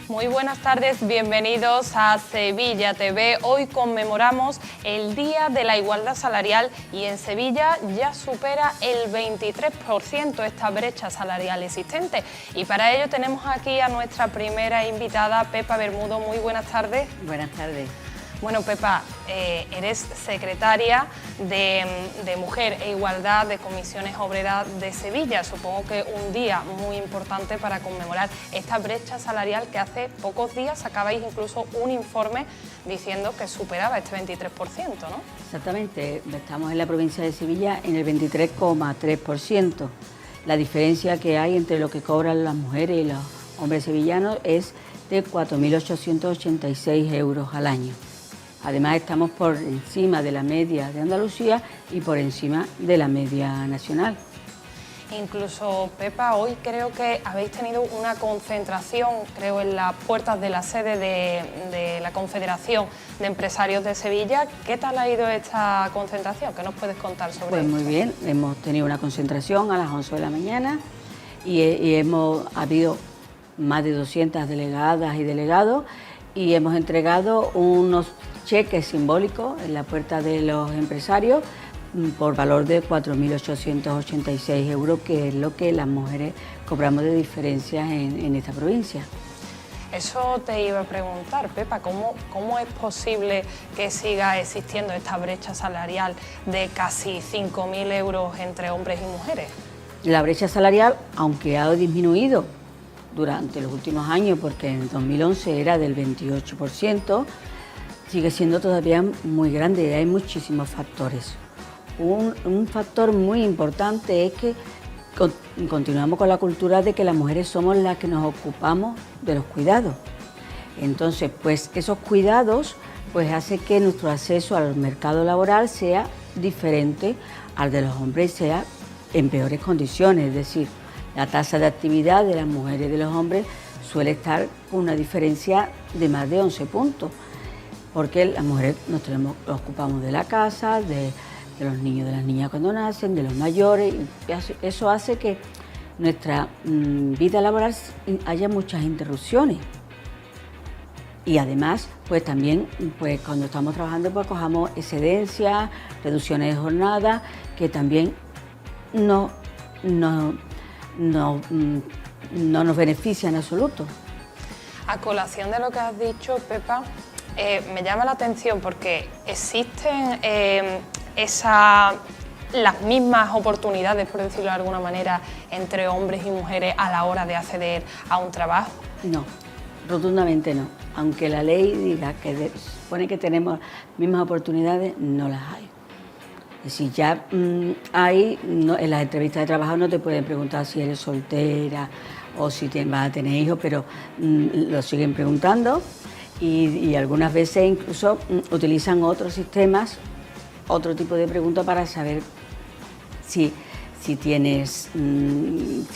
Muy buenas tardes, bienvenidos a Sevilla TV. Hoy conmemoramos el Día de la Igualdad Salarial y en Sevilla ya supera el 23% esta brecha salarial existente. Y para ello tenemos aquí a nuestra primera invitada, Pepa Bermudo. Muy buenas tardes. Buenas tardes. Bueno, Pepa, eres secretaria de Mujer e Igualdad de Comisiones Obreras de Sevilla. Supongo que un día muy importante para conmemorar esta brecha salarial que hace pocos días sacabais incluso un informe diciendo que superaba este 23%, ¿no? Exactamente, estamos en la provincia de Sevilla en el 23,3%. La diferencia que hay entre lo que cobran las mujeres y los hombres sevillanos es de 4.886 euros al año. Además estamos por encima de la media de Andalucía y por encima de la media nacional. Incluso, Pepa, hoy creo que habéis tenido una concentración, creo, en las puertas de la sede de la Confederación de Empresarios de Sevilla. ¿Qué tal ha ido esta concentración? ¿Qué nos puedes contar sobre Pues esto? muy bien, hemos tenido una concentración a las 11 de la mañana y ha habido más de 200 delegadas y delegados y hemos entregado unos cheques simbólicos en la puerta de los empresarios por valor de 4.886 euros, que es lo que las mujeres cobramos de diferencias en esta provincia. Eso te iba a preguntar, Pepa, ¿cómo es posible que siga existiendo esta brecha salarial de casi 5.000 euros entre hombres y mujeres? La brecha salarial, aunque ha disminuido durante los últimos años, porque en 2011 era del 28%, sigue siendo todavía muy grande y hay muchísimos factores. Un factor muy importante es que continuamos con la cultura de que las mujeres somos las que nos ocupamos de los cuidados. Entonces, pues esos cuidados pues hace que nuestro acceso al mercado laboral sea diferente al de los hombres, sea en peores condiciones. Es decir, la tasa de actividad de las mujeres y de los hombres suele estar con una diferencia de más de 11 puntos. Porque las mujeres nos ocupamos de la casa, de los niños, de las niñas cuando nacen, de los mayores, y eso hace que nuestra vida laboral haya muchas interrupciones. Y además, pues también, pues cuando estamos trabajando, pues cojamos excedencias, reducciones de jornada, que también no nos benefician en absoluto. A colación de lo que has dicho, Pepa, me llama la atención porque existen las mismas oportunidades, por decirlo de alguna manera, entre hombres y mujeres a la hora de acceder a un trabajo. No, rotundamente no. Aunque la ley diga que supone que tenemos mismas oportunidades, no las hay. Es decir, ya en las entrevistas de trabajo no te pueden preguntar si eres soltera o si vas a tener hijos, pero lo siguen preguntando. Y algunas veces incluso utilizan otros sistemas, otro tipo de preguntas para saber si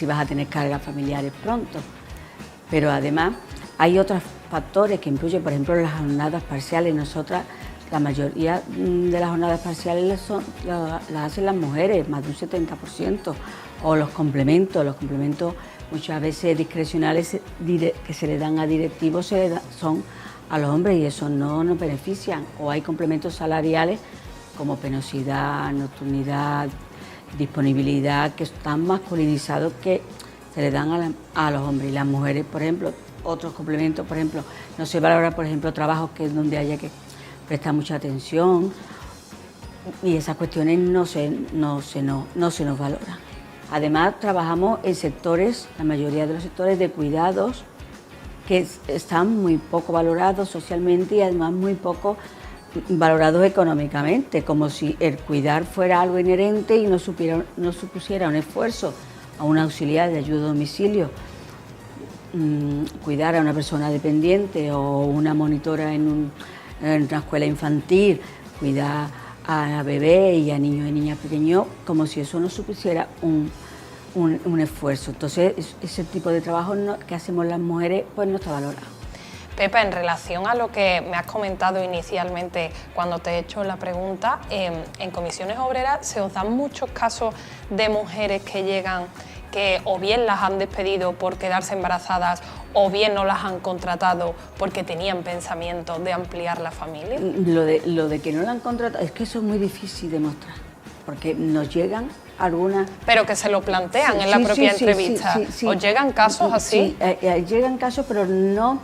vas a tener cargas familiares pronto. Pero además hay otros factores que influyen, por ejemplo, las jornadas parciales. Nosotras, la mayoría de las jornadas parciales las hacen las mujeres, más de un 70%, o los complementos muchas veces discrecionales que se le dan a directivos son a los hombres y eso no nos benefician. O hay complementos salariales como penosidad, nocturnidad, disponibilidad, que están masculinizados, que se le dan a los hombres. Y las mujeres, por ejemplo, otros complementos, por ejemplo, no se valora, por ejemplo, trabajos donde haya que prestar mucha atención, y esas cuestiones no se nos valoran. Además, trabajamos en sectores, la mayoría de los sectores de cuidados, que están muy poco valorados socialmente y además muy poco valorados económicamente, como si el cuidar fuera algo inherente y no supusiera un esfuerzo a un auxiliar de ayuda a domicilio, cuidar a una persona dependiente o una monitora en una escuela infantil, cuidar a bebés y a niños y niñas pequeños, como si eso no supusiera un esfuerzo. Entonces, ese tipo de trabajo que hacemos las mujeres pues no está valorado. Pepa, en relación a lo que me has comentado inicialmente cuando te he hecho la pregunta, en comisiones obreras se os dan muchos casos de mujeres que llegan que o bien las han despedido por quedarse embarazadas o bien no las han contratado porque tenían pensamiento de ampliar la familia? Lo de que no la han contratado, es que eso es muy difícil de mostrar, porque nos llegan algunas... Pero que se lo plantean en la propia entrevista. ¿Os llegan casos así? Sí, llegan casos, pero no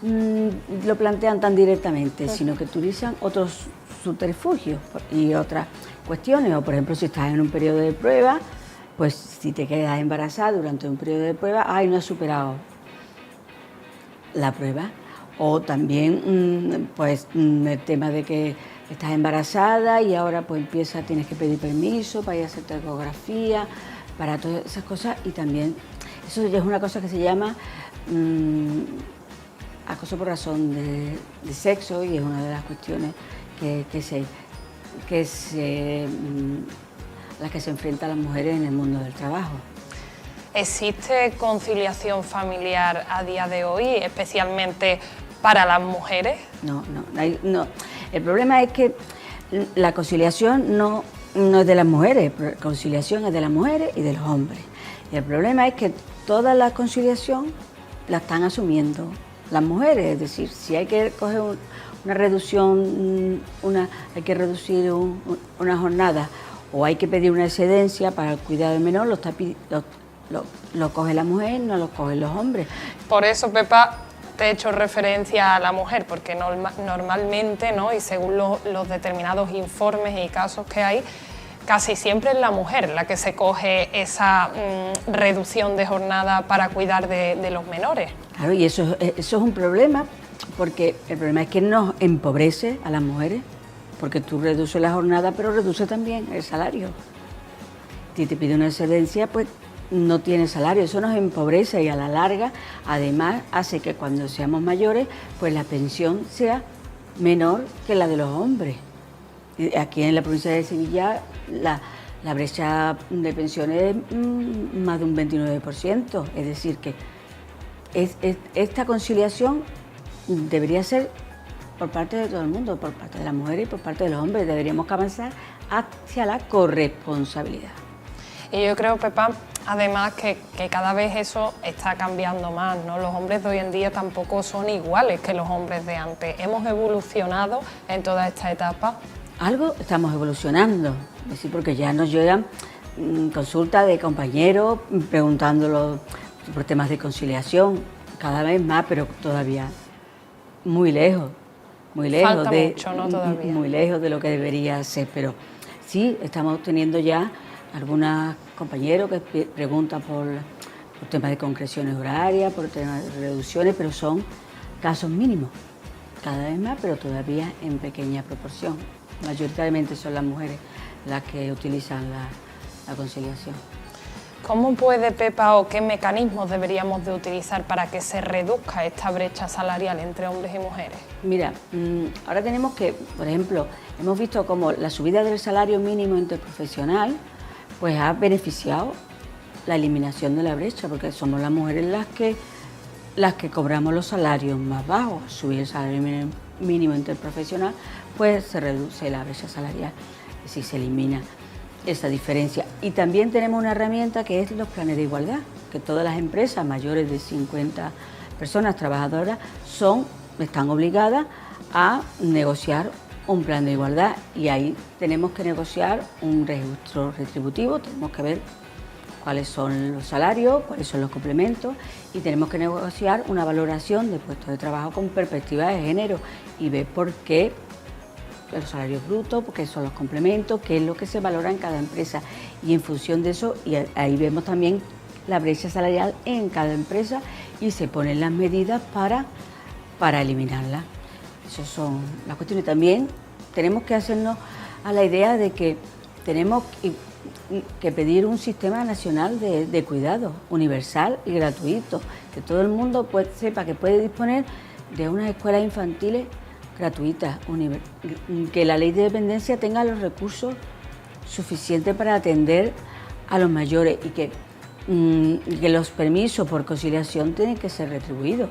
lo plantean tan directamente, sino que utilizan otros subterfugios y otras cuestiones, o por ejemplo si estás en un periodo de prueba, pues si te quedas embarazada durante un periodo de prueba, no has superado la prueba, o también el tema de que estás embarazada y ahora pues tienes que pedir permiso para ir a hacer ecografía, para todas esas cosas, y también eso ya es una cosa que se llama acoso por razón de sexo, y es una de las cuestiones a las que se enfrentan las mujeres en el mundo del trabajo. ¿Existe conciliación familiar a día de hoy, especialmente para las mujeres? No. El problema es que la conciliación no es de las mujeres, la conciliación es de las mujeres y de los hombres. Y el problema es que toda la conciliación la están asumiendo las mujeres, es decir, si hay que coger una reducción, hay que reducir una jornada o hay que pedir una excedencia para el cuidado del menor, lo coge la mujer, no lo cogen los hombres. Por eso, Pepa, te he hecho referencia a la mujer, porque normalmente, ¿no?, y según los determinados informes y casos que hay, casi siempre es la mujer la que se coge esa reducción de jornada para cuidar de los menores. Claro, y eso es un problema, porque el problema es que nos empobrece a las mujeres, porque tú reduces la jornada, pero reduces también el salario. Si te pide una excedencia, pues no tiene salario, eso nos empobrece y a la larga, además, hace que cuando seamos mayores, pues la pensión sea menor que la de los hombres. Aquí en la provincia de Sevilla, la brecha de pensiones es más de un 29%, es decir, que esta conciliación debería ser por parte de todo el mundo, por parte de las mujeres y por parte de los hombres. Deberíamos avanzar hacia la corresponsabilidad. Y yo creo, Pepa, además que cada vez eso está cambiando más, ¿no? Los hombres de hoy en día tampoco son iguales que los hombres de antes. Hemos evolucionado en toda esta etapa. Algo estamos evolucionando, es decir, porque ya nos llegan consultas de compañeros preguntándolo por temas de conciliación, cada vez más, pero todavía muy lejos. Falta mucho, ¿no? Todavía. Muy lejos de lo que debería ser, pero sí, estamos teniendo ya algunos compañeros que preguntan por temas de concreciones horarias, por temas de reducciones, pero son casos mínimos, cada vez más, pero todavía en pequeña proporción. Mayoritariamente son las mujeres las que utilizan la conciliación. ¿Cómo puede, Pepa, o qué mecanismos deberíamos de utilizar para que se reduzca esta brecha salarial entre hombres y mujeres? Mira, ahora tenemos que, por ejemplo, hemos visto cómo la subida del salario mínimo interprofesional pues ha beneficiado la eliminación de la brecha, porque somos las mujeres las que cobramos los salarios más bajos. Subir el salario mínimo interprofesional, pues se reduce la brecha salarial, es decir, se elimina esa diferencia. Y también tenemos una herramienta que es los planes de igualdad, que todas las empresas mayores de 50 personas trabajadoras están obligadas a negociar un plan de igualdad, y ahí tenemos que negociar un registro retributivo, tenemos que ver cuáles son los salarios, cuáles son los complementos, y tenemos que negociar una valoración de puestos de trabajo con perspectiva de género y ver por qué los salarios brutos, qué son los complementos, qué es lo que se valora en cada empresa, y en función de eso, y ahí vemos también la brecha salarial en cada empresa y se ponen las medidas para eliminarla. Esas son las cuestiones. También tenemos que hacernos a la idea de que tenemos que pedir un sistema nacional de cuidado universal y gratuito, que todo el mundo sepa que puede disponer de unas escuelas infantiles gratuitas, que la ley de dependencia tenga los recursos suficientes para atender a los mayores, y que los permisos por conciliación tienen que ser retribuidos.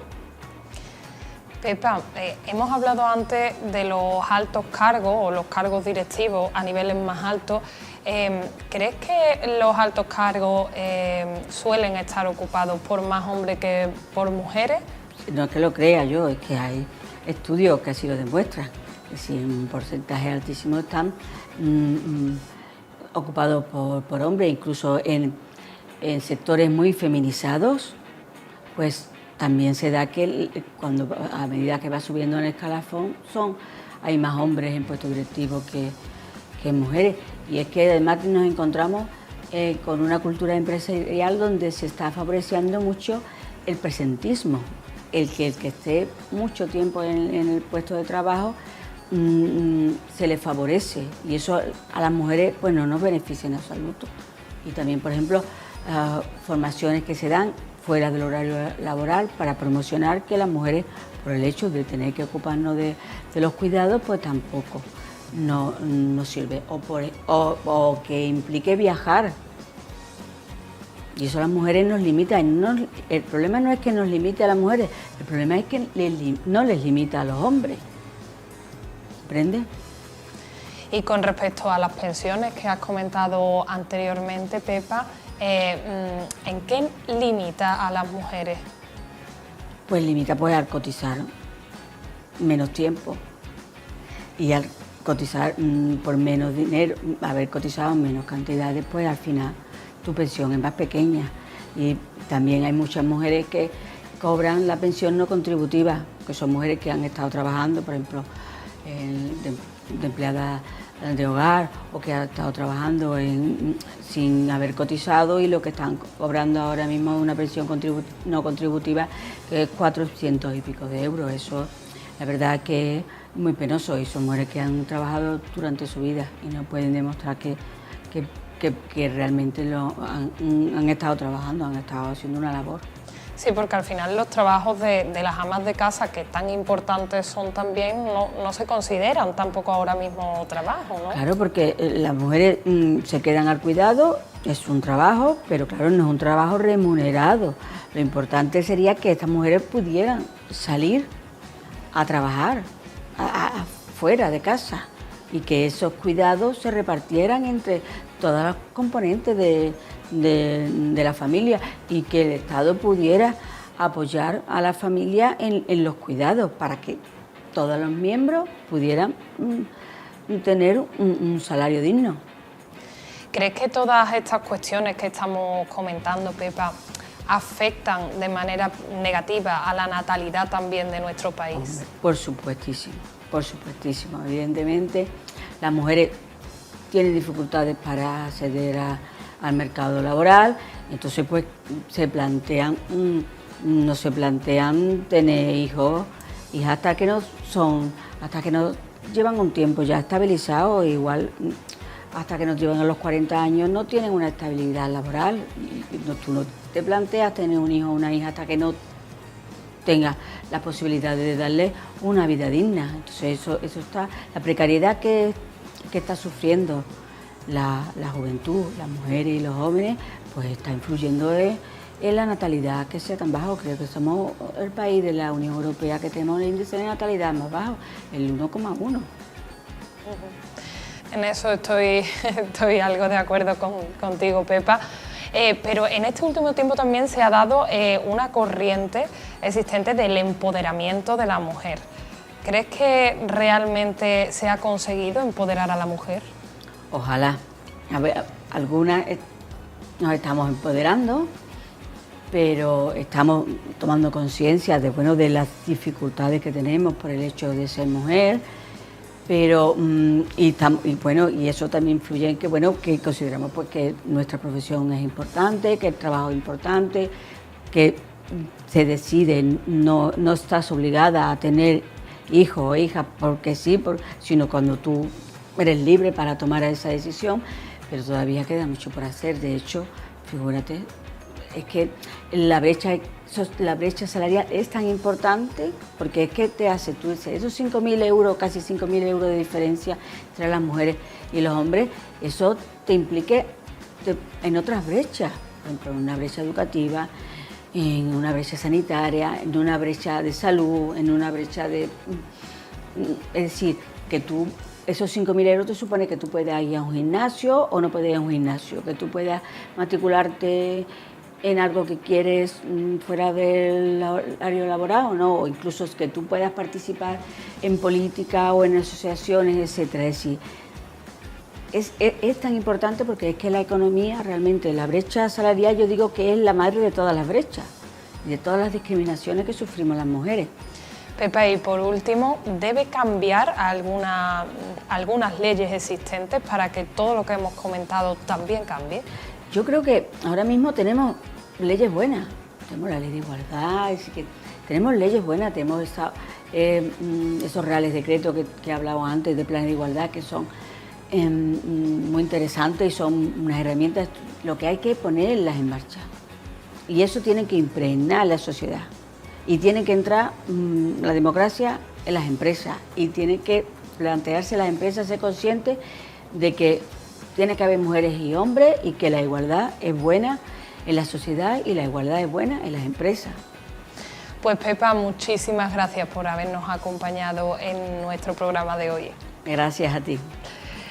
Pepa, hemos hablado antes de los altos cargos o los cargos directivos a niveles más altos. ¿Crees que los altos cargos suelen estar ocupados por más hombres que por mujeres? No es que lo crea yo, es que hay estudios que así lo demuestran. Es decir, un porcentaje altísimo están ocupados por hombres, incluso en sectores muy feminizados, pues también se da que cuando a medida que va subiendo en el escalafón hay más hombres en puestos directivos que mujeres. Y es que además nos encontramos con una cultura empresarial donde se está favoreciendo mucho el presentismo, el que esté mucho tiempo en el puesto de trabajo se le favorece, y eso a las mujeres pues no nos beneficia en absoluto. Y también, por ejemplo, formaciones que se dan fuera del horario laboral para promocionar que las mujeres, por el hecho de tener que ocuparnos de los cuidados, pues tampoco no sirve, o que implique viajar. Y eso a las mujeres nos limita. El problema no es que nos limite a las mujeres, el problema es que no les limita a los hombres. ¿Comprende? Y con respecto a las pensiones que has comentado anteriormente, Pepa, ¿en qué limita a las mujeres? Pues limita pues al cotizar menos tiempo y al cotizar por menos dinero, haber cotizado menos cantidades, pues al final tu pensión es más pequeña. Y también hay muchas mujeres que cobran la pensión no contributiva, que son mujeres que han estado trabajando, por ejemplo, de empleadas de hogar, o que han estado trabajando sin haber cotizado, y lo que están cobrando ahora mismo es una pensión no contributiva que es 400 y pico de euros. Eso la verdad que es muy penoso, y son mujeres que han trabajado durante su vida y no pueden demostrar que realmente han estado trabajando, han estado haciendo una labor. Sí, porque al final los trabajos de las amas de casa, que tan importantes son también, no se consideran tampoco ahora mismo trabajo, ¿no? Claro, porque las mujeres se quedan al cuidado, es un trabajo, pero claro, no es un trabajo remunerado. Lo importante sería que estas mujeres pudieran salir a trabajar fuera de casa, y que esos cuidados se repartieran entre todas las componentes de la familia, y que el Estado pudiera apoyar a la familia en los cuidados para que todos los miembros pudieran tener un salario digno. ¿Crees que todas estas cuestiones que estamos comentando, Pepa, afectan de manera negativa a la natalidad también de nuestro país? Por supuestísimo, por supuestísimo. Evidentemente, las mujeres tienen dificultades para acceder al mercado laboral, entonces pues no se plantean tener hijos, hijas hasta que no llevan un tiempo ya estabilizado, igual hasta que nos llevan a los 40 años no tienen una estabilidad laboral, y tú no te planteas tener un hijo o una hija hasta que no tengas la posibilidad de darle una vida digna. Entonces eso está, la precariedad que está sufriendo la juventud, las mujeres y los jóvenes, pues está influyendo en la natalidad que sea tan bajo. Creo que somos el país de la Unión Europea que tenemos el índice de natalidad más bajo, el 1,1. En eso estoy algo de acuerdo contigo, Pepa. Pero en este último tiempo también se ha dado una corriente existente del empoderamiento de la mujer. ¿Crees que realmente se ha conseguido empoderar a la mujer? Ojalá. A ver, algunas nos estamos empoderando, pero estamos tomando conciencia de las dificultades que tenemos por el hecho de ser mujer. Pero y eso también influye en que consideramos pues que nuestra profesión es importante, que el trabajo es importante, que se decide, no estás obligada a tener hijos o hijas porque sí, sino cuando tú eres libre para tomar esa decisión, pero todavía queda mucho por hacer. De hecho, figúrate, es que la brecha salarial es tan importante, porque es que te hace tú esos 5.000 euros, casi 5.000 euros de diferencia entre las mujeres y los hombres, eso te implique en otras brechas, por ejemplo, en una brecha educativa, en una brecha sanitaria, en una brecha de salud, en una brecha de... Es decir, que tú esos 5.000 euros te supone que tú puedas ir a un gimnasio o no puedes ir a un gimnasio, que tú puedas matricularte en algo que quieres fuera del horario laboral o no, o incluso que tú puedas participar en política o en asociaciones, etcétera. Es decir, es tan importante porque es que la economía, realmente, la brecha salarial, yo digo que es la madre de todas las brechas y de todas las discriminaciones que sufrimos las mujeres. Pepa, y por último, ¿debe cambiar algunas leyes existentes para que todo lo que hemos comentado también cambie? Yo creo que ahora mismo tenemos leyes buenas, tenemos la ley de igualdad, es que tenemos leyes buenas, tenemos esos reales decretos que he hablado antes de planes de igualdad que son muy interesantes y son unas herramientas, lo que hay que ponerlas en marcha. Y eso tiene que impregnar la sociedad y tiene que entrar la democracia en las empresas y tiene que plantearse las empresas, ser conscientes de que tiene que haber mujeres y hombres y que la igualdad es buena en la sociedad y la igualdad es buena en las empresas. Pues Pepa, muchísimas gracias por habernos acompañado en nuestro programa de hoy. Gracias a ti.